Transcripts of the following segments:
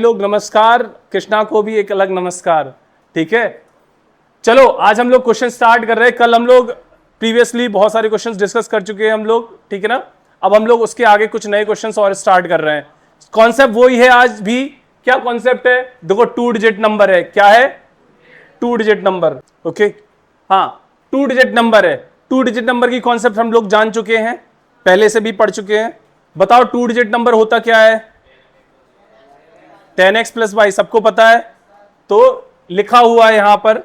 लोग नमस्कार, कृष्णा को भी एक अलग नमस्कार। ठीक है, चलो आज हम लोग क्वेश्चन स्टार्ट कर रहे हैं। कल हम लोग प्रीवियसली बहुत सारे क्वेश्चंस डिस्कस कर चुके हैं हम लोग, ठीक है ना। अब हम लोग उसके आगे कुछ नए क्वेश्चंस और स्टार्ट कर रहे हैं। कॉन्सेप्ट वही है आज भी। क्या कॉन्सेप्ट है? देखो, 2 डिजिट नंबर है। क्या है? 2 डिजिट नंबर। ओके, हाँ, 2 डिजिट नंबर है। 2 डिजिट नंबर की कॉन्सेप्ट हम लोग जान चुके हैं, पहले से भी पढ़ चुके हैं। बताओ 2 डिजिट नंबर होता क्या है? 10x प्लस वाई, सबको पता है। तो लिखा हुआ है यहां पर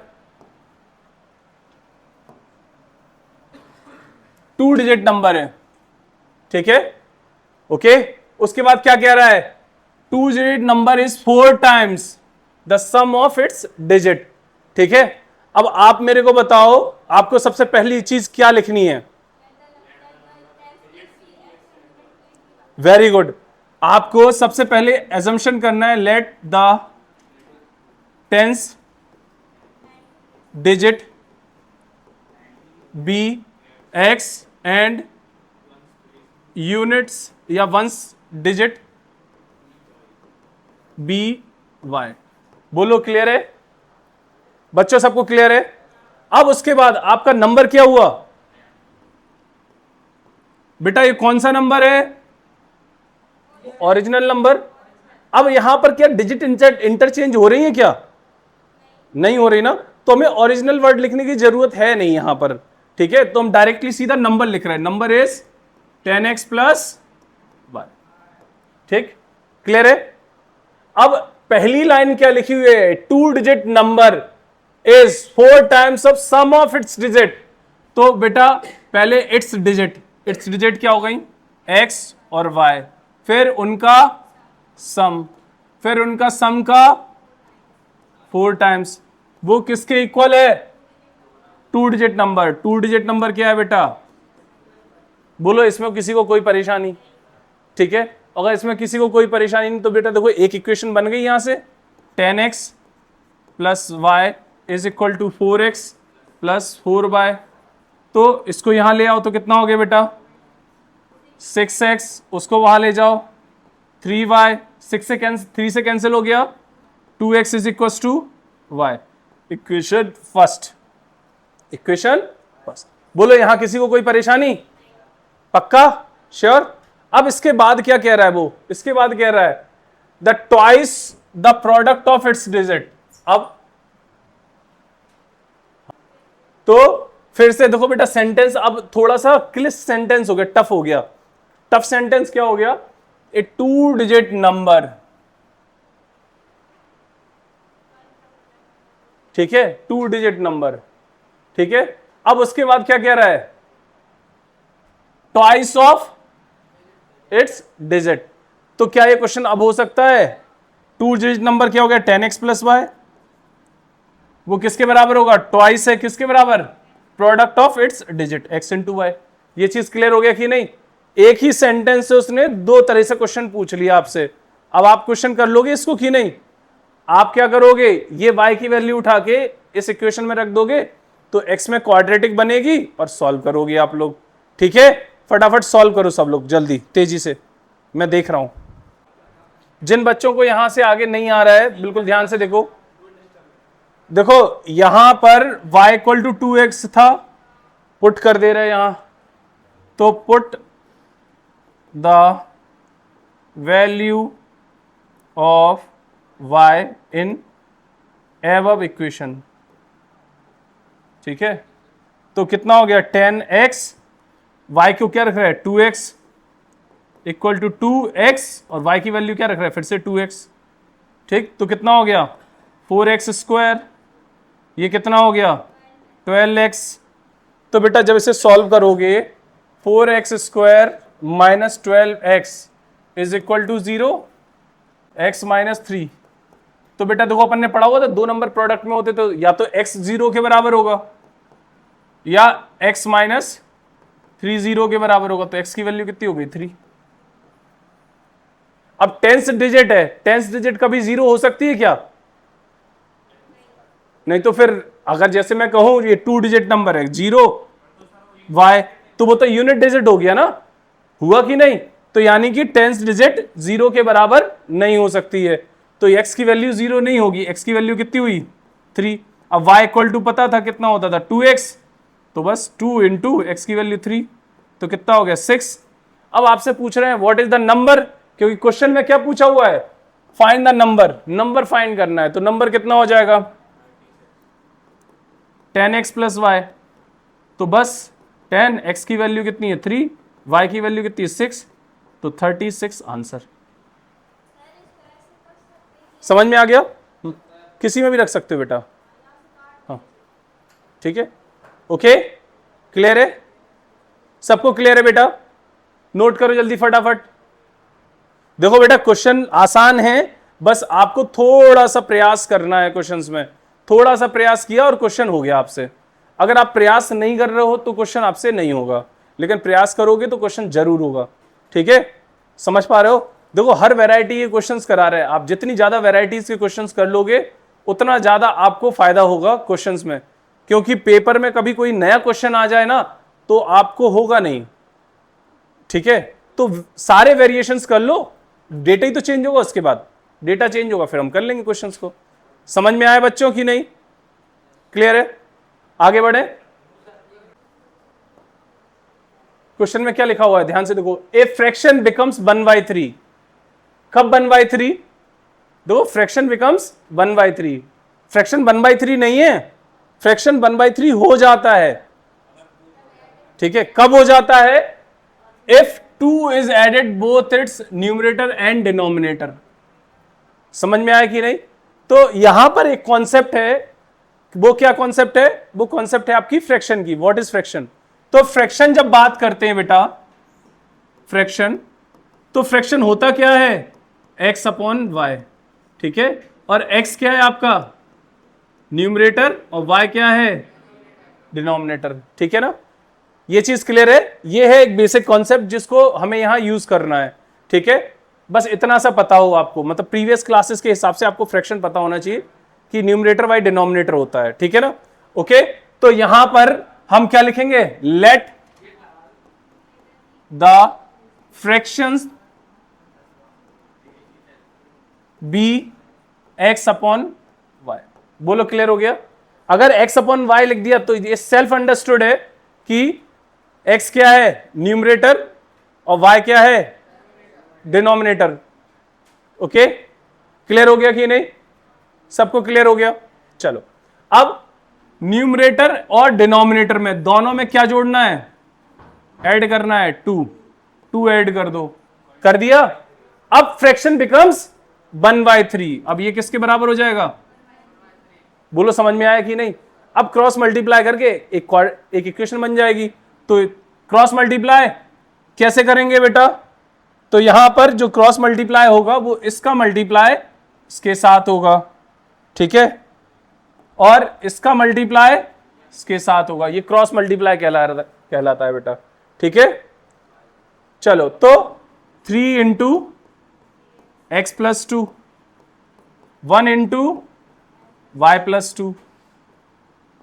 2 डिजिट नंबर है, ठीक है। ओके, उसके बाद क्या कह रहा है? 2 digit number is 4 times the sum of its digit. ठीक है, अब आप मेरे को बताओ, आपको सबसे पहली चीज क्या लिखनी है? Very good. आपको सबसे पहले एजम्पशन करना है, let the tens digit be X and units या वंस डिजिट बी वाई। बोलो, क्लियर है बच्चों? सबको क्लियर है? अब उसके बाद आपका नंबर क्या हुआ बेटा? ये कौन सा नंबर है? Original number. अब यहां पर क्या डिजिट इंटरचेंज हो रही है? क्या नहीं हो रही ना, तो हमें ओरिजिनल वर्ड लिखने की जरूरत है नहीं यहां पर। ठीक है, तो हम डायरेक्टली सीधा नंबर लिख रहे हैं। Number is 10x plus Y. ठीक, क्लियर है? अब पहली लाइन क्या लिखी हुई है? 2 digit number is 4 times of sum of its digit. तो बेटा पहले इट्स डिजिट क्या हो गई? x और y, फिर उनका सम, फिर उनका सम का 4 टाइम्स। वो किसके इक्वल है? 2 डिजिट नंबर। 2 डिजिट नंबर क्या है बेटा? बोलो, इसमें किसी को कोई परेशानी? ठीक है, अगर इसमें किसी को कोई परेशानी नहीं तो बेटा देखो, एक इक्वेशन बन गई यहां से। 10x plus Y is equal to 4x plus 4y। तो इसको यहां ले आओ तो कितना हो गया बेटा? 6x। उसको वहां ले जाओ, 3y। 3 से कैंसिल हो गया, 2x is equal to y। Equation first. बोलो, यहां किसी को कोई परेशानी? पक्का? श्योर? अब इसके बाद क्या कह रहा है वो? इसके बाद कह रहा है the twice the product of its digit. अब तो फिर से देखो बेटा, सेंटेंस अब थोड़ा सा क्लिष्ट सेंटेंस हो गया, टफ हो गया। टफ सेंटेंस क्या हो गया? ए 2 डिजिट नंबर, ठीक है, 2 डिजिट नंबर, ठीक है। अब उसके बाद क्या कह रहा है? Twice of its digit. तो क्या ये क्वेश्चन अब हो सकता है? 2 डिजिट नंबर क्या हो गया? 10x plus Y. वो किसके बराबर होगा? ट्वाइस है किसके बराबर? Product of its digit x into Y. ये चीज क्लियर हो गया कि नहीं? एक ही सेंटेंस से उसने 2 तरह से क्वेश्चन पूछ लिया आपसे। अब आप क्वेश्चन कर लोगे इसको कि नहीं? आप क्या करोगे? ये y की वैल्यू उठा के इस इक्वेशन में रख दोगे तो x में क्वाड्रेटिक बनेगी और सॉल्व करोगे आप लोग। ठीक है, फटाफट सॉल्व करो सब लोग, जल्दी तेजी से, मैं देख रहा हूं। जिन बच्चों को यहां से आगे नहीं आ रहा है बिल्कुल ध्यान से देखो। देखो यहां पर y इक्वल टू 2x था, पुट कर दे रहे यहां, तो put the value of y in above equation. ठीक है, तो कितना हो गया? 10x, y को क्या रख रहा है? 2x इक्वल टू 2x और y की वैल्यू क्या रख रहा है? फिर से 2x। ठीक, तो कितना हो गया? 4x square. ये कितना हो गया? 12x। तो बेटा जब इसे सॉल्व करोगे 4x square minus 12x is equal to 0, x minus 3। तो बेटा देखो, अपन ने पढ़ा हुआ था 2 नंबर प्रोडक्ट में होते तो या तो x 0 के बराबर होगा या x माइनस 3 0 के बराबर होगा। तो x की वैल्यू कितनी हो गई? 3। अब 10th डिजिट है, 10th डिजिट कभी 0 हो सकती है क्या? नहीं तो फिर अगर जैसे मैं कहूं ये 2 डिजिट नंबर है 0 y, तो वो तो यूनिट डिजिट हो गया ना, हुआ कि नहीं? तो यानी कि 10th डिजिट 0 के बराबर नहीं हो सकती है। तो x की वैल्यू 0 नहीं होगी, x की वैल्यू कितनी हुई 3। अब y इक्वल टू पता था कितना होता था 2x, तो बस 2 इंटू एक्स की वैल्यू 3, तो कितना हो गया 6। अब आपसे पूछ रहे हैं व्हाट इज द नंबर, क्योंकि क्वेश्चन में क्या पूछा हुआ है, find the number, number find करना है। तो नंबर कितना हो जाएगा 10x प्लस वाई, तो बस 10, x की वैल्यू कितनी है 3, y की वैल्यू कितनी है 6, तो 36 आंसर। समझ में आ गया? किसी में भी रख सकते हो बेटा, हाँ ठीक है, ओके क्लियर है, सबको क्लियर है बेटा? नोट करो जल्दी फटाफट। देखो बेटा क्वेश्चन आसान है, बस आपको थोड़ा सा प्रयास करना है क्वेश्चंस में, थोड़ा सा प्रयास किया और क्वेश्चन हो गया आपसे। अगर आप प्रयास नहीं कर रहे हो तो क्वेश्चन आपसे नहीं होगा, लेकिन प्रयास करोगे तो क्वेश्चन जरूर होगा, ठीक है? समझ पा रहे हो? देखो हर वैरायटी के क्वेश्चंस करा रहे हैं, आप जितनी ज्यादा वैरायटीज के क्वेश्चंस कर लोगे उतना ज्यादा आपको फायदा होगा क्वेश्चंस में, क्योंकि पेपर में कभी कोई नया क्वेश्चन आ जाए ना तो आपको होगा नहीं, ठीक है? तो सारे वेरिएशंस कर लो, डेटा ही तो चेंज होगा, उसके बाद डेटा चेंज होगा फिर हम कर लेंगे क्वेश्चंस को। समझ में आया बच्चों की नहीं? क्लियर है? आगे बढ़े। क्वेश्चन में क्या लिखा हुआ है ध्यान से देखो, ए फ्रैक्शन बिकम्स 1/3। कब 1/3? देखो फ्रैक्शन बिकम्स 1/3, फ्रैक्शन 1/3 नहीं है, फ्रैक्शन 1/3 हो जाता है, ठीक है? कब हो जाता है? If 2 is added both its numerator and denominator. समझ में आया कि नहीं? तो यहां पर एक कॉन्सेप्ट है, वो क्या कॉन्सेप्ट है? वो कॉन्सेप्ट है आपकी फ्रैक्शन की। What is fraction? तो फ्रैक्शन जब बात करते हैं बेटा, फ्रैक्शन, तो फ्रैक्शन होता क्या है? x अपॉन वाई, ठीक है? और x क्या है आपका न्यूमरेटर और y क्या है डिनोमिनेटर, ठीक है ना? ये चीज क्लियर है? ये है एक बेसिक कॉन्सेप्ट जिसको हमें यहां यूज करना है, ठीक है? बस इतना सा पता हो आपको, मतलब प्रीवियस क्लासेस के हिसाब से आपको फ्रैक्शन पता होना चाहिए कि न्यूमरेटर बाय डिनोमिनेटर होता है, ठीक है ना? ओके, तो यहां पर हम क्या लिखेंगे? Let the fractions be x upon Y. बोलो क्लियर हो गया? अगर x अपॉन वाई लिख दिया तो ये सेल्फ अंडरस्टूड है कि x क्या है न्यूमरेटर और y क्या है डिनोमिनेटर। ओके, क्लियर हो गया कि नहीं? सबको क्लियर हो गया? चलो, अब न्यूमरेटर और डिनोमिनेटर में दोनों में क्या जोड़ना है? ऐड करना है 2 ऐड कर दो, कर दिया। अब फ्रैक्शन बिकम्स 1/3। अब ये किसके बराबर हो जाएगा? बोलो समझ में आया कि नहीं? अब क्रॉस मल्टीप्लाई करके एक इक्वेशन बन जाएगी। तो क्रॉस मल्टीप्लाई कैसे करेंगे बेटा? तो यहां पर जो क्रॉस मल्टीप्लाई होगा वो इसका मल्टीप्लाई इसके साथ होगा, ठीक है? और इसका मल्टीप्लाई इसके साथ होगा, ये क्रॉस मल्टीप्लाई कहलाता है बेटा, ठीक है? चलो, तो 3 into X plus 2, 1 into Y plus 2,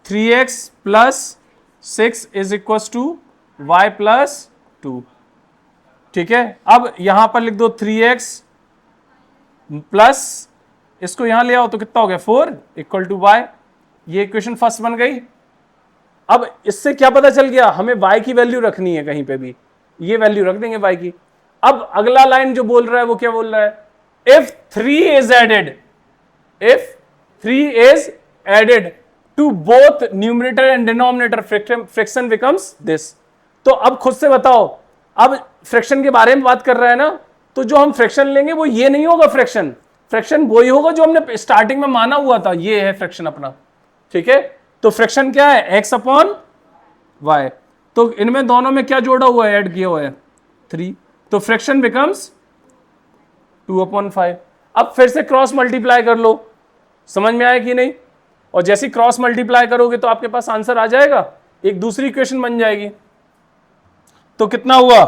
3x plus 6 is equal to Y plus 2, ठीक है? अब यहां पर लिख दो 3x प्लस, इसको यहां ले आओ तो कितना हो गया 4 इक्वल टू वाई। ये इक्वेशन फर्स्ट बन गई। अब इससे क्या पता चल गया? हमें y की वैल्यू रखनी है कहीं पे भी, ये वैल्यू रख देंगे y की। अब अगला लाइन जो बोल रहा है वो क्या बोल रहा है? If 3 is added, if 3 is added to both numerator and denominator, fraction becomes this. तो अब खुद से बताओ, अब फ्रैक्शन के बारे में बात कर रहा है ना, तो जो हम फ्रैक्शन लेंगे वो ये नहीं होगा फ्रैक्शन, फ्रैक्शन वही होगा जो हमने स्टार्टिंग में माना हुआ था, ये है फ्रैक्शन अपना, ठीक है? तो फ्रैक्शन क्या है? x upon Y. तो इनमें दोनों में क्या जोड़ा हुआ है? ऐड किया हुआ है 3, तो फ्रैक्शन बिकम्स 2/5। अब फिर से क्रॉस मल्टीप्लाई कर लो, समझ में आया कि नहीं? और जैसे क्रॉस मल्टीप्लाई करोगे तो आपके पास आंसर आ जाएगा, एक दूसरी इक्वेशन बन जाएगी। तो कितना हुआ?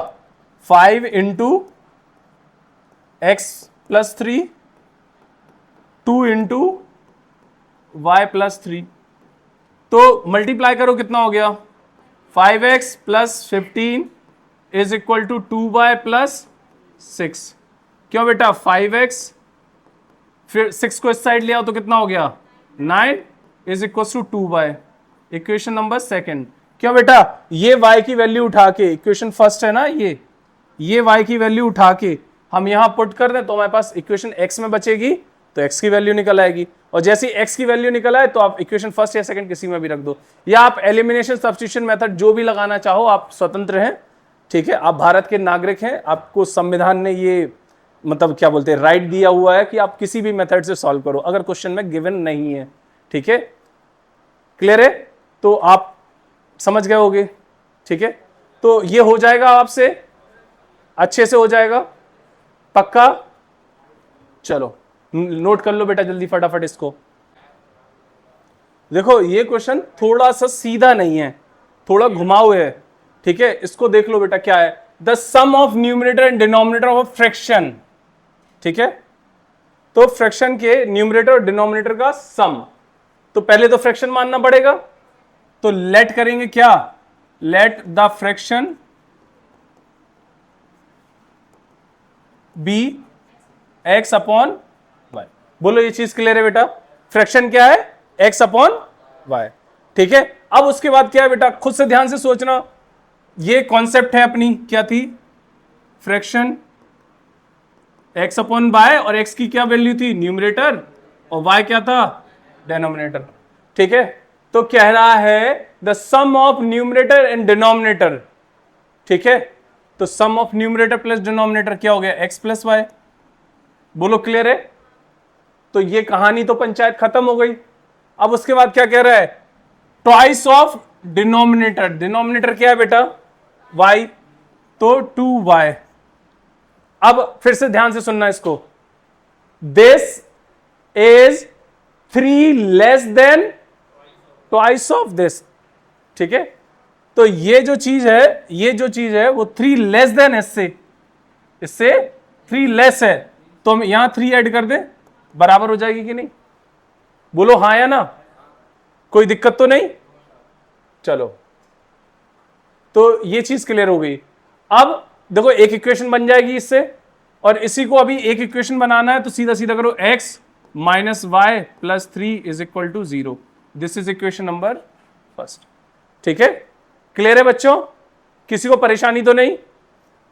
5 into X plus 3, 2 into Y plus 3, तो मल्टीप्लाई करो कितना हो गया? 5x plus 15 is equal to 2y plus 6। क्यों बेटा? 5x फिर 6 को इस साइड ले आओ तो कितना हो गया 9 is equal to 2y। Equation number second. क्यों बेटा, ये y की वैल्यू उठा के, इक्वेशन फर्स्ट है ना ये y की वैल्यू उठा के हम यहां पुट कर दें तो हमारे पास इक्वेशन x में बचेगी, तो x की वैल्यू निकल आएगी। और जैसे ही x की वैल्यू निकल आए तो आप इक्वेशन फर्स्ट या सेकंड किसी में भी रख दो, या आप एलिमिनेशन सब्स्टिट्यूशन मेथड जो भी लगाना चाहो, आप स्वतंत्र हैं। ठीक है, आप भारत के नागरिक हैं, आपको संविधान ने ये मतलब क्या बोलते हैं राइट दिया हुआ है कि आप किसी भी मेथड से सॉल्व करो अगर क्वेश्चन में गिवन नहीं है। ठीक है, क्लियर है, तो आप समझ गए होगे। ठीक है, तो ये हो जाएगा आपसे, अच्छे से हो जाएगा, पक्का। चलो नोट कर लो बेटा जल्दी फटाफट इसको। देखो ये क्वेश्चन थोड़ा सा सीधा नहीं है, थोड़ा घुमाऊ है। ठीक है, इसको देख लो बेटा, क्या है, the sum of numerator and denominator of a fraction. ठीक है, तो फ्रैक्शन के न्यूमरेटर और डिनोमिनेटर का सम, तो पहले तो फ्रैक्शन मानना पड़ेगा, तो लेट करेंगे क्या, let the fraction be X upon Y. बोलो ये चीज क्लियर है बेटा, फ्रैक्शन क्या है, एक्स अपॉन वाई। ठीक है, अब उसके बाद क्या है बेटा, खुद से ध्यान से सोचना, ये कॉन्सेप्ट है अपनी, क्या थी, फ्रैक्शन एक्स अपॉन वाई, और एक्स की क्या वैल्यू थी, न्यूमरेटर, और वाई क्या था, डेनोमिनेटर। ठीक है, तो कह रहा है the sum of numerator and denominator. ठीक है, तो sum of numerator plus denominator क्या हो गया, एक्स प्लस वाई। बोलो क्लियर है, तो ये कहानी तो पंचायत खत्म हो गई। अब उसके बाद क्या कह रहा है, ट्वाइस ऑफ डिनोमिनेटर, डिनोमिनेटर क्या है बेटा, y, तो 2y। अब फिर से ध्यान से सुनना इसको, this is 3 less than twice of this. ठीक है, तो ये जो चीज है वो 3 लेस देन इससे 3 लेस है, तो हम यहां 3 ऐड कर दें, बराबर हो जाएगी कि नहीं, बोलो हाँ या ना, कोई दिक्कत तो नहीं। चलो, तो ये चीज क्लियर हो गई। अब देखो एक इक्वेशन बन जाएगी इससे, और इसी को अभी एक इक्वेशन बनाना है, तो सीधा सीधा करो x minus Y plus 3 is equal to 0। This is equation number first. ठीक है, क्लियर है बच्चों, किसी को परेशानी तो नहीं।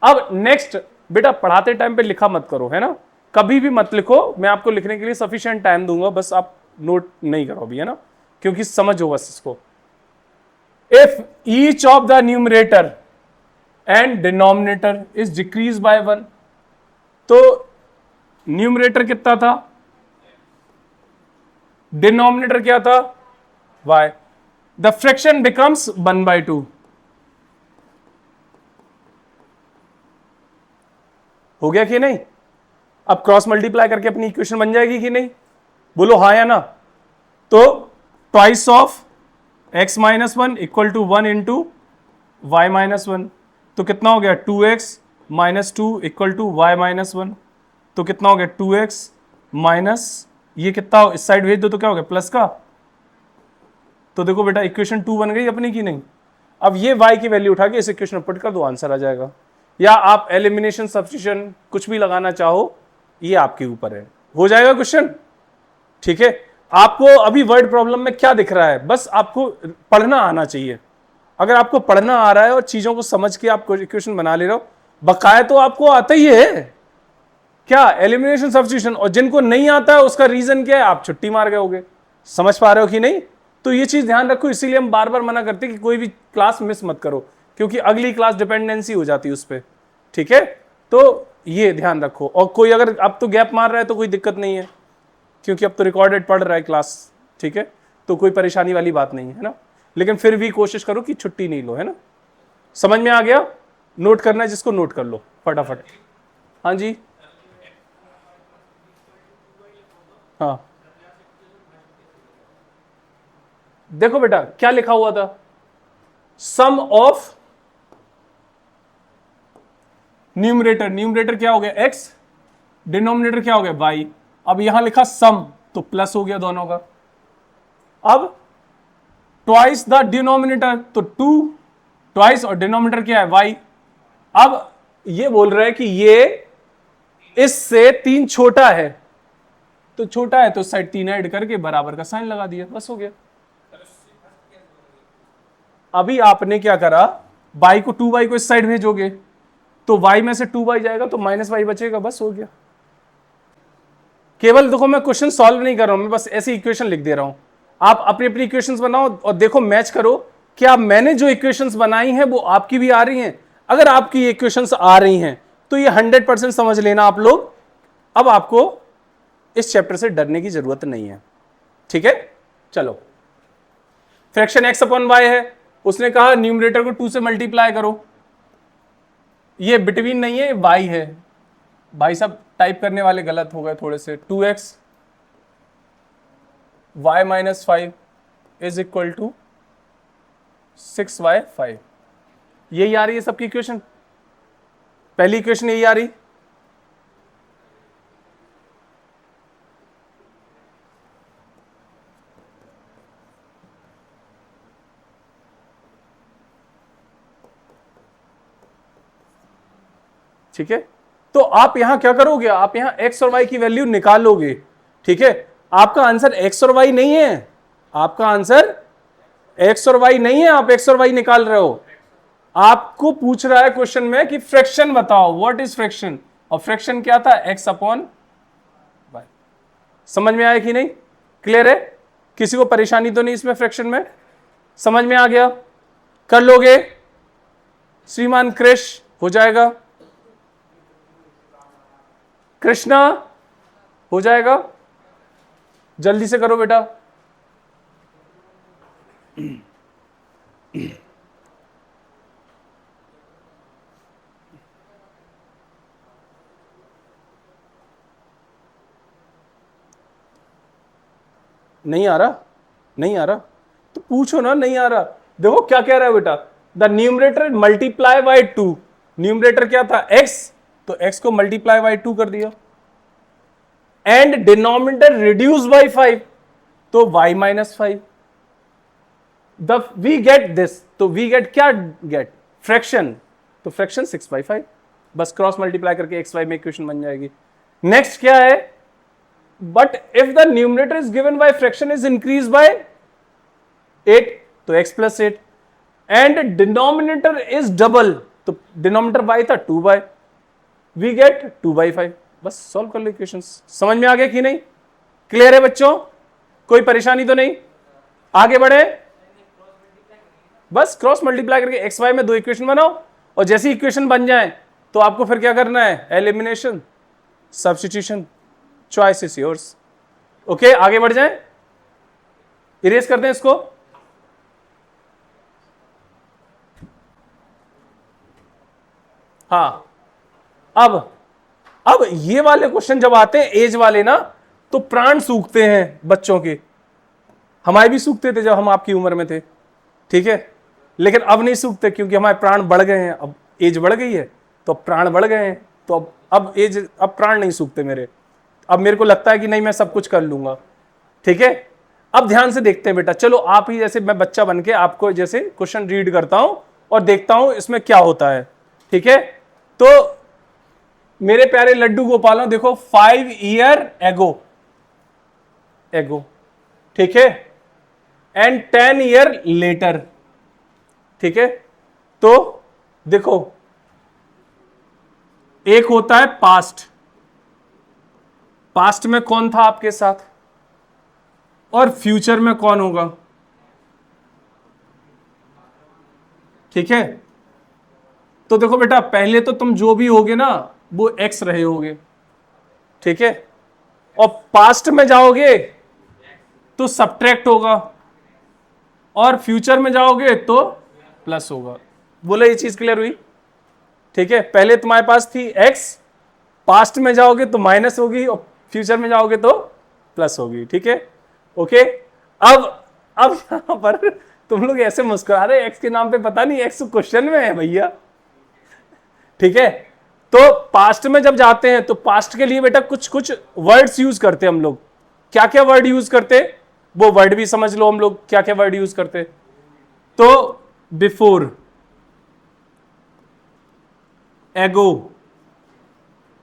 अब नेक्स्ट बेटा, पढ़ाते टाइम पे लिखा मत करो, है ना, कभी भी मत लिखो, मैं आपको लिखने के लिए सफिशिएंट टाइम दूंगा, बस आप नोट नहीं करो अभी, है ना, क्योंकि समझो बस इसको। If each of the numerator and denominator is decreased by 1, तो न्यूमरेटर कितना था, डिनोमिनेटर क्या था, y, the fraction becomes 1/2। हो गया कि नहीं, अब क्रॉस मल्टीप्लाई करके अपनी इक्वेशन बन जाएगी कि नहीं, बोलो हाँ या ना। तो twice of x minus 1 equal to 1 into Y minus 1, तो कितना हो गया 2x minus 2 equal to Y minus 1, तो कितना हो गया 2x माइनस, ये कितना हो, इस साइड भेज दो तो क्या हो गया प्लस का, तो देखो बेटा इक्वेशन 2 बन गई अपनी की नहीं। अब ये y की वैल्यू उठा के इस इक्वेशन में पुट कर दो, आंसर आ जाएगा। या आप एलिमिनेशन सब्स्टिट्यूशन कुछ भी लगाना चाहो, ये आपके ऊपर है, हो जाएगा क्वेश्चन। ठीक है, आपको अभी वर्ड प्रॉब्लम में क्या दिख रहा है, बस आपको पढ़ना आना चाहिए। अगर आपको पढ़ना आ रहा है और चीजों को समझ के आप इक्वेशन बना ले रहे हो, बकाया तो आपको आता ही है क्या, एलिमिनेशन सब्स्टिट्यूशन। और जिनको नहीं आता है उसका रीजन क्या है, आप छुट्टी मार गए होगे। समझ पा रहे हो कि नहीं, तो ये चीज ध्यान रखो, इसीलिए हम बार बार मना करते हैं कि कोई भी क्लास मिस मत करो, क्योंकि अगली क्लास डिपेंडेंसी हो जाती है उस पर। ठीक है, तो ये ध्यान रखो। और कोई अगर अब तो गैप मार रहा है तो कोई दिक्कत नहीं है, क्योंकि अब तो रिकॉर्डेड पढ़ रहा है क्लास। ठीक है, तो कोई परेशानी वाली बात नहीं है ना, लेकिन फिर भी कोशिश करो कि छुट्टी नहीं लो, है ना। समझ में आ गया, नोट करना है जिसको नोट कर लो फटाफट। हाँ जी, हाँ देखो बेटा क्या लिखा हुआ था, सम ऑफ न्यूमरेटर, न्यूमरेटर क्या हो गया x, डिनोमिनेटर क्या हो गया y। अब यहां लिखा सम, तो प्लस हो गया दोनों का। अब ट्वाइस द डिनोमिनेटर, तो 2 ट्वाइस, और डिनोमिनेटर क्या है y। अब ये बोल रहा है कि ये इससे 3 छोटा है, तो छोटा है तो उस साइड 3 ऐड करके बराबर का साइन लगा दिया, बस हो गया। अभी आपने क्या करा, y को 2y को इस साइड भेजोगे तो y में से 2y जाएगा तो -y बचेगा, बस हो गया। केवल देखो मैं क्वेश्चन सॉल्व नहीं कर रहा हूं, मैं बस ऐसी इक्वेशन लिख दे रहा हूं। आप अपनी अपनी इक्वेशंस बनाओ और देखो मैच करो, क्या मैंने जो इक्वेशंस बनाई हैं वो आपकी भी आ रही हैं। अगर आपकी इक्वेशंस आ रही हैं तो ये 100% समझ लेना आप लोग, अब आपको इस चैप्टर से डरने की जरूरत नहीं है। ठीक है, चलो। फ्रैक्शन x अपॉन y है, उसने कहा न्यूमरेटर को 2 से मल्टीप्लाई करो। ये बिटवीन नहीं है, y है। भाई साहब टाइप करने वाले गलत हो गए थोड़े से। 2x y minus 5 is equal to 6y 5। यही आ रही है सबकी इक्वेशन, पहली इक्वेशन यही आ रही। ठीक है, तो आप यहां क्या करोगे, आप यहां x और y की वैल्यू निकालोगे। ठीक है, आपका आंसर x और y नहीं है, आपका आंसर x और y नहीं है, आप x और y निकाल रहे हो। आपको पूछ रहा है क्वेश्चन में कि फ्रैक्शन बताओ, व्हाट इज फ्रैक्शन, और फ्रैक्शन क्या था, x अपॉन y। समझ में आया कि नहीं, क्लियर है, किसी को परेशानी तो नहीं इसमें, फ्रैक्शन में समझ में आ गया, कर लोगे श्रीमान कृष, हो जाएगा, कृष्णा हो जाएगा, जल्दी से करो बेटा। नहीं आ रहा, नहीं आ रहा तो पूछो ना, नहीं आ रहा। देखो क्या कह रहा है बेटा, the numerator multiply by 2। Numerator क्या था x, तो x को मल्टीप्लाई बाय 2 कर दिया, एंड डिनोमिनेटर रिड्यूस बाय 5 तो y minus 5। The we get this, तो वी गेट क्या गेट, फ्रैक्शन, तो फ्रैक्शन 6/5, बस क्रॉस मल्टीप्लाई करके x y में इक्वेशन बन जाएगी। नेक्स्ट क्या है, but if the numerator is given by fraction is increase by 8 तो x plus 8, and denominator is double, तो डिनोमिनेटर y था 2y, वी गेट 2/5, बस सॉल्व कर लो इक्वेशंस। समझ में आ गया कि नहीं, क्लियर है बच्चों, कोई परेशानी तो नहीं, आगे बढ़े। बस क्रॉस मल्टीप्लाई करके x y में 2 इक्वेशन बनाओ, और जैसी इक्वेशन बन जाए तो आपको फिर क्या करना है, elimination, substitution, choice is yours. Okay, आगे बढ़ जाए, इरेज करते हैं इसको। हाँ, अब ये वाले क्वेश्चन जब आते हैं एज वाले ना, तो प्राण सूखते हैं बच्चों के, हमारे भी सूखते थे जब हम आपकी उम्र में थे। ठीक है, लेकिन अब नहीं सूखते क्योंकि हमारे प्राण बढ़ गए हैं, अब एज बढ़ गई है तो प्राण बढ़ गए हैं, तो अब प्राण नहीं सूखते मेरे, अब मेरे को लगता है कि नहीं मैं सब कुछ कर लूंगा। ठीक है, अब ध्यान से देखते हैं बेटा, चलो आप ही जैसे मैं बच्चा बन के आपको जैसे क्वेश्चन रीड करता हूं और देखता हूं इसमें क्या होता है। ठीक है, तो मेरे प्यारे लड्डू गोपालों, देखो 5 ईयर एगो, ठीक है, एंड 10 ईयर लेटर। ठीक है, तो देखो एक होता है पास्ट, पास्ट में कौन था आपके साथ, और फ्यूचर में कौन होगा। ठीक है, तो देखो बेटा पहले तो तुम जो भी होगे ना वो एक्स रहे होगे। ठीक है, और पास्ट में जाओगे तो सब्ट्रैक्ट होगा, और फ्यूचर में जाओगे तो प्लस होगा। बोले ये चीज क्लियर हुई। ठीक है, पहले तुम्हारे पास थी एक्स, पास्ट में जाओगे तो माइनस होगी, और फ्यूचर में जाओगे तो प्लस होगी। ठीक है, ओके। अब यहां पर तुम लोग ऐसे मुस्कुरा रहे, एक्स के नाम पे पता नहीं, एक्स क्वेश्चन में है भैया। ठीक है, तो पास्ट में जब जाते हैं तो पास्ट के लिए बेटा कुछ कुछ वर्ड्स यूज करते हैं हम लोग। क्या क्या वर्ड यूज करते, वो वर्ड भी समझ लो हम लोग क्या क्या वर्ड यूज करते। तो बिफोर, एगो,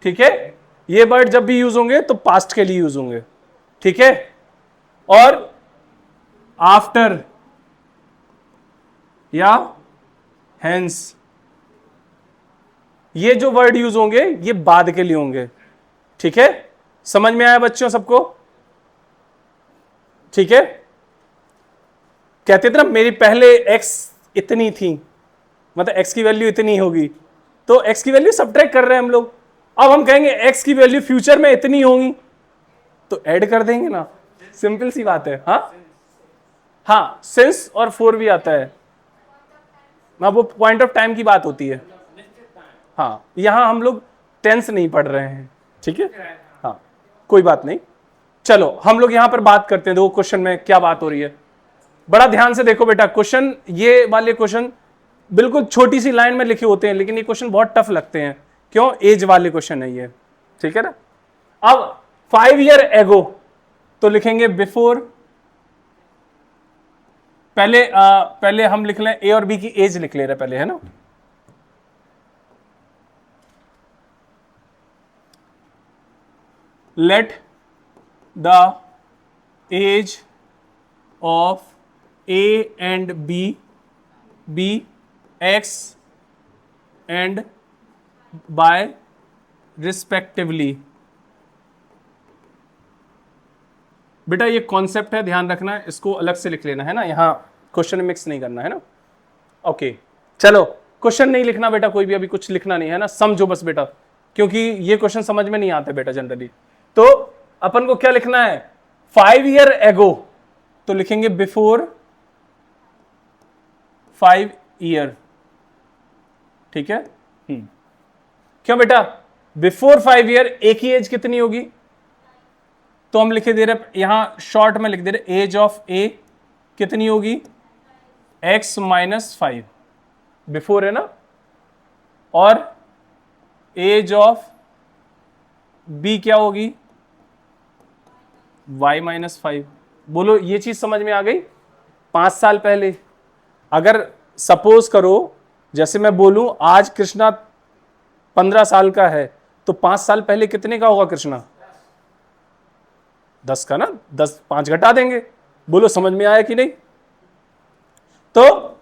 ठीक है, ये वर्ड जब भी यूज होंगे तो पास्ट के लिए यूज होंगे। ठीक है, और आफ्टर या हेंस, ये जो वर्ड यूज होंगे ये बाद के लिए होंगे। ठीक है, समझ में आया बच्चों सबको? ठीक है, कहते थे ना मेरी पहले x इतनी थी, मतलब x की वैल्यू इतनी होगी, तो x की वैल्यू सब्ट्रैक्ट कर रहे हैं हम लोग। अब हम कहेंगे x की वैल्यू फ्यूचर में इतनी होगी, तो ऐड कर देंगे ना, सिंपल सी बात है। हाँ, सिंस और फोर भी आता है, हाँ वो पॉइंट ऑफ टाइम की बात होती है। हाँ, यहां हम लोग टेंस नहीं पढ़ रहे हैं, ठीक है, हाँ कोई बात नहीं। चलो हम लोग यहां पर बात करते हैं, देखो क्वेश्चन में क्या बात हो रही है, बड़ा ध्यान से देखो बेटा। क्वेश्चन, ये वाले क्वेश्चन बिल्कुल छोटी सी लाइन में लिखे होते हैं, लेकिन ये क्वेश्चन बहुत टफ लगते हैं। क्यों? एज वाले क्वेश्चन है ये, ठीक है ना। अब 5 ईयर एगो, तो लिखेंगे बिफोर, पहले हम लिख लें ए और बी की एज लिख ले रहे पहले, है ना। Let the age of A and B X and Y respectively. बेटा ये कॉन्सेप्ट है, ध्यान रखना है, इसको अलग से लिख लेना है ना, यहां क्वेश्चन में मिक्स नहीं करना है ना। ओके चलो, क्वेश्चन नहीं लिखना बेटा, कोई भी अभी कुछ लिखना नहीं है ना, समझो बस बेटा, क्योंकि ये क्वेश्चन समझ में नहीं आते बेटा जनरली। तो अपन को क्या लिखना है, 5 ईयर एगो, तो लिखेंगे बिफोर 5 ईयर, ठीक है। क्यों बेटा, बिफोर 5 ईयर ए की एज कितनी होगी, तो हम लिखे दे रहे यहां शॉर्ट में लिख दे रहे एज ऑफ ए कितनी होगी, x माइनस 5, बिफोर है ना, और एज ऑफ बी क्या होगी, y माइनस 5। बोलो ये चीज समझ में आ गई। 5 साल पहले, अगर सपोज करो जैसे मैं बोलूं आज कृष्णा 15 साल का है, तो 5 साल पहले कितने का होगा कृष्णा, 10 का ना, 10 5 घटा देंगे। बोलो समझ में आया कि नहीं। तो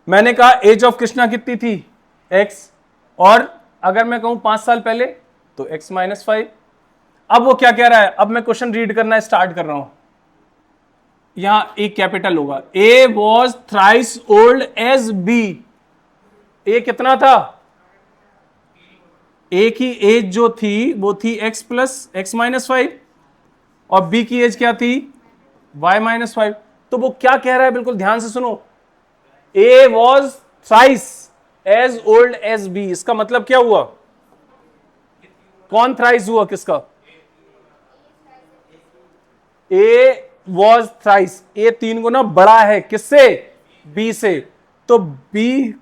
मैंने कहा एज ऑफ कृष्णा कितनी थी, x, और अगर मैं कहूं 5 साल पहले तो x माइनस 5। अब वो क्या कह रहा है, अब मैं क्वेश्चन रीड करना स्टार्ट कर रहा हूं। यहां ए कैपिटल होगा, A was thrice old as B. A कितना था, ए की एज जो थी वो थी x प्लस एक्स माइनस 5, और बी की एज क्या थी, y माइनस 5। तो वो क्या कह रहा है, बिल्कुल ध्यान से सुनो, A was thrice as old as B, इसका मतलब क्या हुआ, कौन थ्राइस हुआ किसका, ए वॉज थ्राइस, ए 3 गुना बड़ा है किससे, बी से, तो बी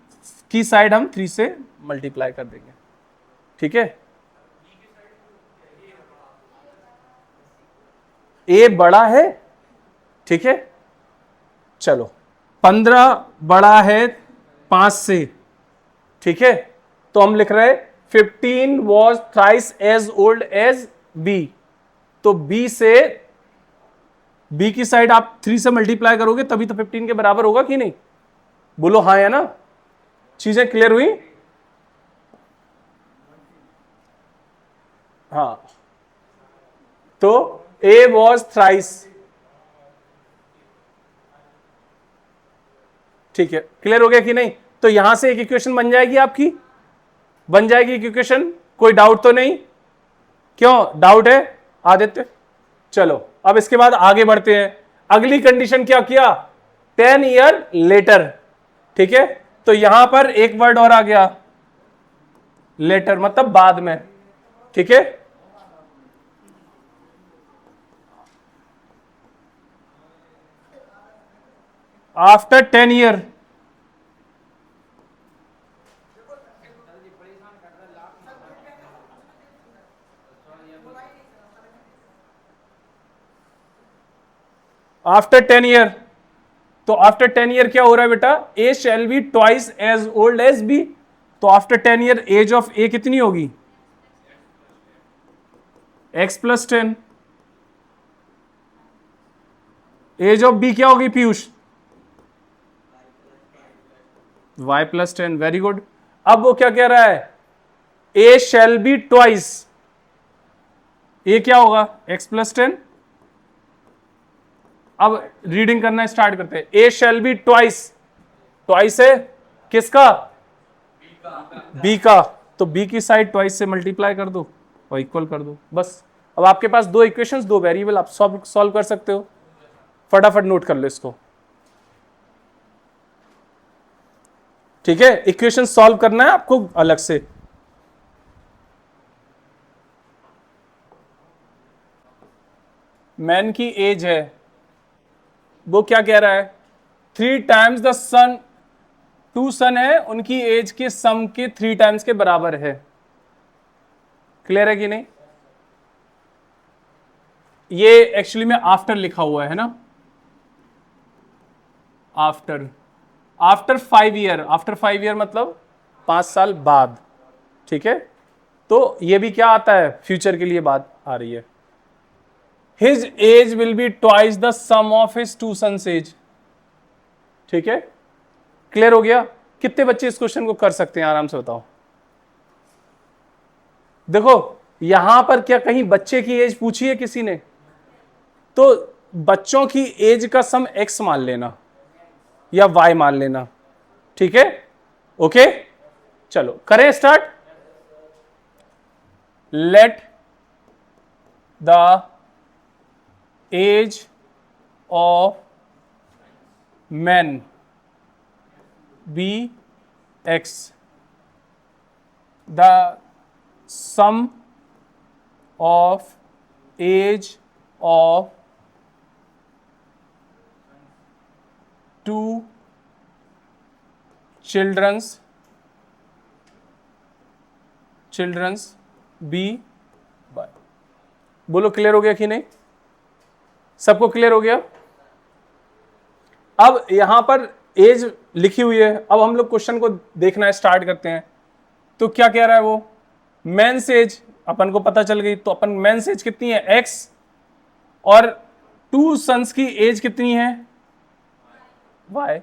की साइड हम 3 से मल्टीप्लाई कर देंगे, ठीक है। ए बड़ा है, ठीक है, चलो 15 बड़ा है 5 से, ठीक है, तो हम लिख रहे 15 was thrice as old as B, तो बी से, बी की साइड आप 3 से मल्टीप्लाई करोगे तभी तो 15 के बराबर होगा कि नहीं, बोलो हाँ या ना। चीजें क्लियर हुई, हाँ। तो ए वॉज थ्राइस, ठीक है, क्लियर हो गया कि नहीं। तो यहां से एक इक्वेशन बन जाएगी आपकी, बन जाएगी इक्वेशन, कोई डाउट तो नहीं, क्यों डाउट है आदित्य। चलो अब इसके बाद आगे बढ़ते हैं, अगली कंडीशन क्या किया, 10 ईयर लेटर, ठीक है। तो यहां पर एक वर्ड और आ गया, लेटर मतलब बाद में, ठीक है। आफ्टर 10 ईयर, आफ्टर 10 ईयर, तो आफ्टर 10 ईयर क्या हो रहा है बेटा, A shall be twice as old as B, तो after 10 year age of A कितनी होगी, x plus 10, age of B क्या होगी Piyush? y plus 10, very good. अब वो क्या कह रहा है? ए शैल बी ट्वाइस, ए क्या होगा? x plus 10। अब रीडिंग करना स्टार्ट करते हैं। ए शैल बी ट्वाइस, ट्वाइस है किसका? बी का। तो बी की साइड ट्वाइस से मल्टीप्लाई कर दो और इक्वल कर दो, बस। अब आपके पास दो इक्वेशंस, दो वेरिएबल, आप सॉल्व कर सकते हो। फटाफट नोट कर लो इसको, ठीक है? इक्वेशन सॉल्व करना है आपको अलग से। मैन की एज है, वो क्या कह रहा है? 3 टाइम्स द सन, 2 सन है, उनकी एज के सम के 3 टाइम्स के बराबर है। क्लियर है कि नहीं? ये एक्चुअली में आफ्टर लिखा हुआ है ना, after, after 5 year, after 5 year मतलब 5 साल बाद, ठीक है? तो ये भी क्या आता है? फ्यूचर के लिए बात आ रही है। His age will be twice the sum of his 2 sons age, ठीक है? क्लियर हो गया? कितने बच्चे इस क्वेश्चन को कर सकते हैं आराम से बताओ? देखो यहां पर क्या कहीं बच्चे की एज पूछी है किसी ने? तो बच्चों की एज का सम x मान लेना या y मान लेना, ठीक है? ओके, चलो करें start. Let the age of man be x, the sum of age of 2 childrens be Y. बोलो क्लियर हो गया कि नहीं? सबको क्लियर हो गया? अब यहां पर एज लिखी हुई है, अब हम लोग क्वेश्चन को देखना स्टार्ट करते हैं। तो क्या कह रहा है वो? मेंस एज अपन को पता चल गई, तो अपन मेंस एज कितनी है? x, और 2 सन्स की एज कितनी है? y।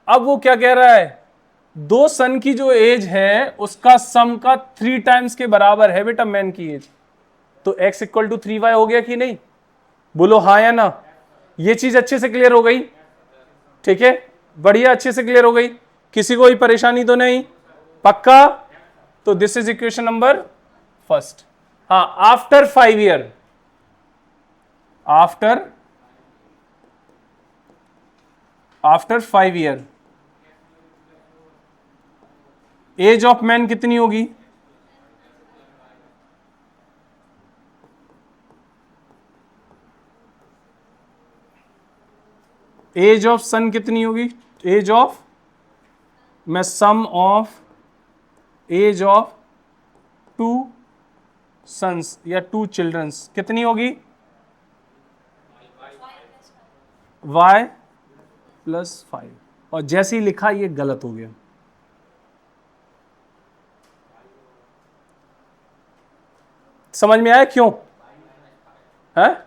अब वो क्या कह रहा है? 2 सन की जो एज है उसका सम का 3 टाइम्स के बराबर है बेटा मैन की एज। तो x इक्वल टू 3y हो गया कि नहीं? बोलो हाँ या ना? ये चीज अच्छे से क्लियर हो गई? ठीक है, बढ़िया, अच्छे से क्लियर हो गई। किसी को कोई परेशानी तो नहीं? पक्का? तो this is equation number first. हाँ, after 5 year, after 5 year age of man कितनी होगी? एज ऑफ सन कितनी होगी? एज ऑफ, मैं सम ऑफ एज ऑफ 2 सन्स या 2 चिल्ड्रंस कितनी होगी? y plus 5। और जैसे ही लिखा ये गलत हो गया। समझ में आया क्यों है?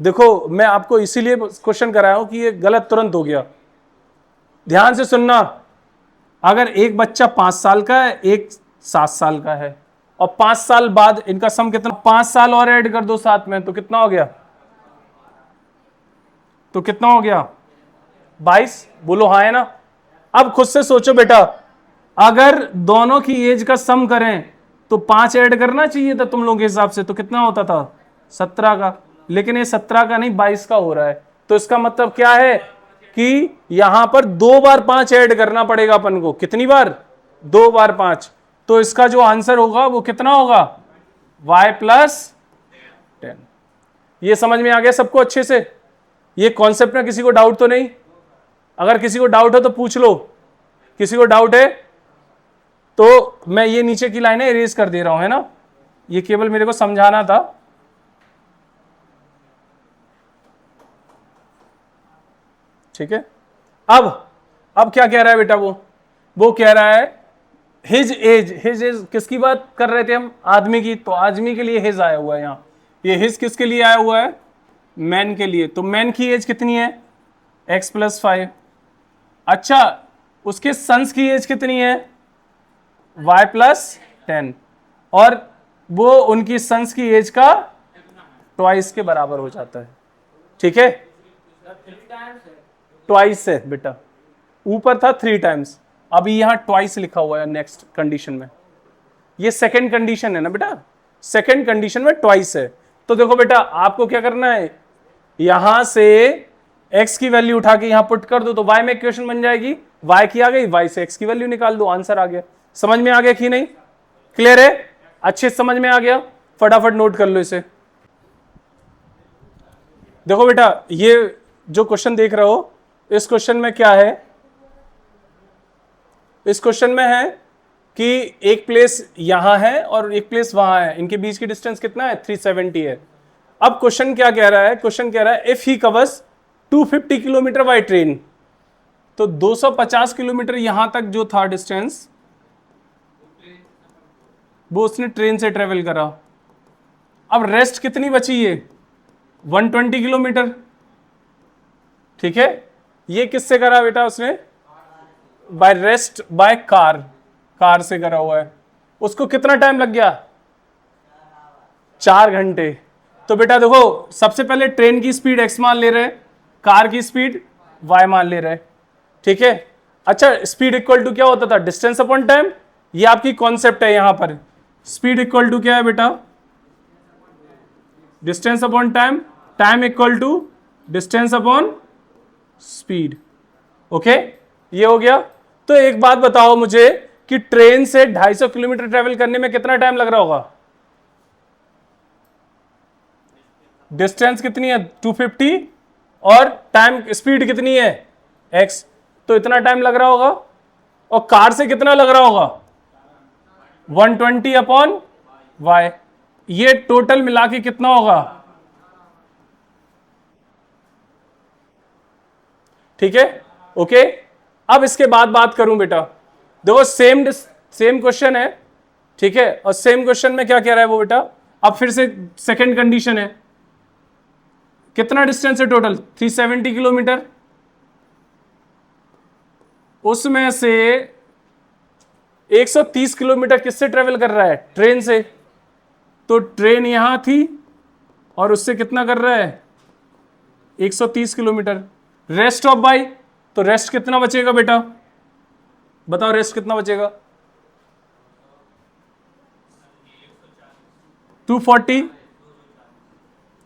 देखो मैं आपको इसीलिए क्वेश्चन कराया हूं कि ये गलत तुरंत हो गया। ध्यान से सुनना, अगर एक बच्चा 5 साल का है, एक 7 साल का है, और 5 साल बाद इनका सम कितना? 5 साल और ऐड कर दो साथ में, तो कितना हो गया? तो कितना हो गया? 22। बोलो हाँ है ना? अब खुद से सोचो बेटा, अगर दोनों की एज का सम करें तो 5 ऐड करना चाहिए था तुम लोगों के हिसाब से, तो कितना होता था? 17 का। लेकिन ये 17 का नहीं 22 का हो रहा है। तो इसका मतलब क्या है कि यहां पर 2 बार 5 ऐड करना पड़ेगा अपन को। कितनी बार? 2 बार 5। तो इसका जो आंसर होगा वो कितना होगा? y plus 10। ये समझ में आ गया सबको अच्छे से? ये कॉन्सेप्ट में किसी को डाउट तो नहीं? अगर किसी को डाउट हो तो पूछ लो। किसी को डाउट है तो मैं ये नीचे की लाइनें इरेज कर दे रहा हूं, है ना? ये केवल मेरे को समझाना था। ठीक है, अब क्या कह रहा है बेटा? वो कह रहा है हिज एज किसकी बात कर रहे थे हम? आदमी की। तो आदमी के लिए हिज आया हुआ है यहां। ये हिज किसके लिए आया हुआ है? मैन के लिए, तो मैन की एज कितनी है x+5। अच्छा, उसके सन्स की एज कितनी है y+10, और वो उनकी सन्स की एज का ट्वाइस के बराबर हो जाता है। ठीक है, ट्वाइस है बेटा, ऊपर था 3 टाइम्स, अभी यहां ट्वाइस लिखा हुआ है नेक्स्ट कंडीशन में। ये सेकंड कंडीशन है ना बेटा, सेकंड कंडीशन में ट्वाइस है। तो देखो बेटा, आपको क्या करना है, यहां से x की वैल्यू उठा के यहां पुट कर दो तो y में इक्वेशन बन जाएगी, y की आ गई, y से x की वैल्यू निकाल दो, आंसर आ गया। समझ में आ गया कि नहीं? क्लियर है? अच्छे समझ में आ गया? फटाफट नोट कर लो इसे। देखो बेटा, ये जो क्वेश्चन देख रहे हो, इस क्वेश्चन में क्या है, इस क्वेश्चन में है कि एक प्लेस यहां है और एक प्लेस वहां है, इनके बीच की डिस्टेंस कितना है 370 है। अब क्वेश्चन क्या कह रहा है, क्वेश्चन कह रहा है if he covers 250 kilometre by train, तो 250 किलोमीटर यहां तक जो था डिस्टेंस, वो उसने ट्रेन से ट्रेवल करा। अब रेस्ट कितनी बची है 120 किलोमीटर। ठीक है, ये किससे करा बेटा उसने, by rest by car, car से करा हुआ है। उसको कितना टाइम लग गया 4 घंटे। तो बेटा देखो, सबसे पहले ट्रेन की स्पीड x मान ले रहे, कार की स्पीड y मान ले रहे। ठीक है, अच्छा, स्पीड इक्वल टू क्या होता था, डिस्टेंस अपॉन टाइम। ये आपकी कॉन्सेप्ट है, यहां पर स्पीड इक्वल टू क्या है बेटा, distance upon time, time equal to distance upon speed. Okay, ये हो गया। तो एक बात बताओ मुझे कि ट्रेन से 250 किलोमीटर ट्रेवल करने में कितना टाइम लग रहा होगा, डिस्टेंस कितनी है 250 और टाइम स्पीड कितनी है x, तो इतना टाइम लग रहा होगा। और कार से कितना लग रहा होगा 120 अपॉन y, ये टोटल मिला के कितना होगा। ठीक है, ओके। अब इसके बाद बात करूं बेटा, देखो सेम क्वेश्चन है, ठीक है, और सेम क्वेश्चन में क्या कह रहा है वो बेटा, अब फिर से सेकंड कंडीशन है, कितना डिस्टेंस है टोटल 370 किलोमीटर, उसमें से 130 किलोमीटर किससे ट्रेवल कर रहा है, ट्रेन से। तो ट्रेन यहां थी और उससे कितना कर रहा है 130 किलोमीटर। रेस्ट ऑफ बाई, तो रेस्ट कितना बचेगा बेटा, बताओ रेस्ट कितना बचेगा 240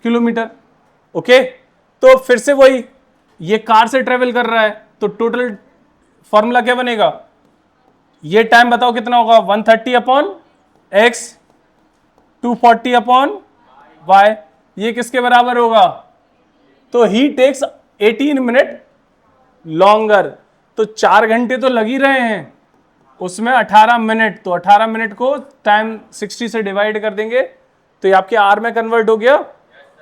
किलोमीटर। ओके, तो फिर से वही, ये कार से ट्रेवल कर रहा है, तो टोटल फॉर्मूला क्या बनेगा, ये टाइम बताओ कितना होगा 130 अपॉन एक्स 240 अपॉन वाई, ये किसके बराबर होगा, तो ही टेक्स 18 मिनट लॉन्गर। तो 4 घंटे तो लग ही रहे हैं, उसमें 18 मिनट, तो 18 मिनट को टाइम 60 से डिवाइड कर देंगे तो ये आपके आर में कन्वर्ट हो गया।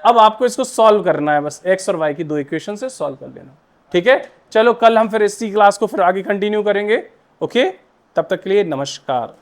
अब आपको इसको सॉल्व करना है, बस एक्स और वाई की 2 इक्वेशन से सॉल्व कर देना। ठीक है, चलो कल हम फिर इसी क्लास को फिर आगे कंटिन्यू करेंगे। ओके, तब तक के लिए नमस्कार।